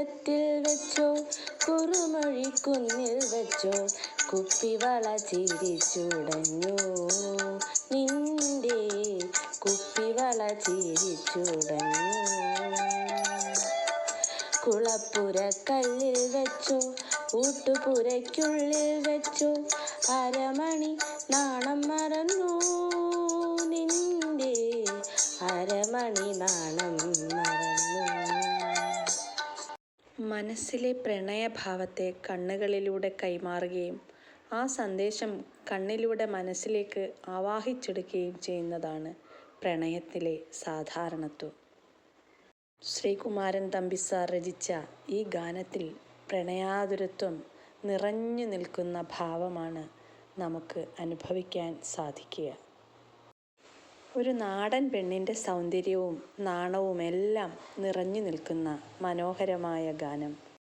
കുളത്തിൽ വെച്ചോ കുറുമൊഴിക്കുന്നിൽ വെച്ചോ കുപ്പിവള ചിരിച്ചുടഞ്ഞു നിന്റെ കുപ്പിവള ചിരിച്ചുടഞ്ഞു. കുളപ്പുരക്കല്ലിൽ വെച്ചോ ഊട്ടുപുരയ്ക്കുള്ളിൽ വെച്ചോ അരമണി നാണം മറന്നു നിന്റെ അരമണി നാണം മറന്നു. മനസ്സിലെ പ്രണയഭാവത്തെ കണ്ണുകളിലൂടെ കൈമാറുകയും ആ സന്ദേശം കണ്ണിലൂടെ മനസ്സിലേക്ക് ആവാഹിച്ചെടുക്കുകയും ചെയ്യുന്നതാണ് പ്രണയത്തിലെ സാധാരണത്വം. ശ്രീകുമാരൻ തമ്പിസാർ രചിച്ച ഈ ഗാനത്തിൽ പ്രണയാതുരത്വം നിറഞ്ഞു നിൽക്കുന്ന ഭാവമാണ് നമുക്ക് അനുഭവിക്കാൻ സാധിക്കുക. ഒരു നാടൻ പെണ്ണിൻ്റെ സൗന്ദര്യവും നാണവുമെല്ലാം നിറഞ്ഞു നിൽക്കുന്ന മനോഹരമായ ഗാനം.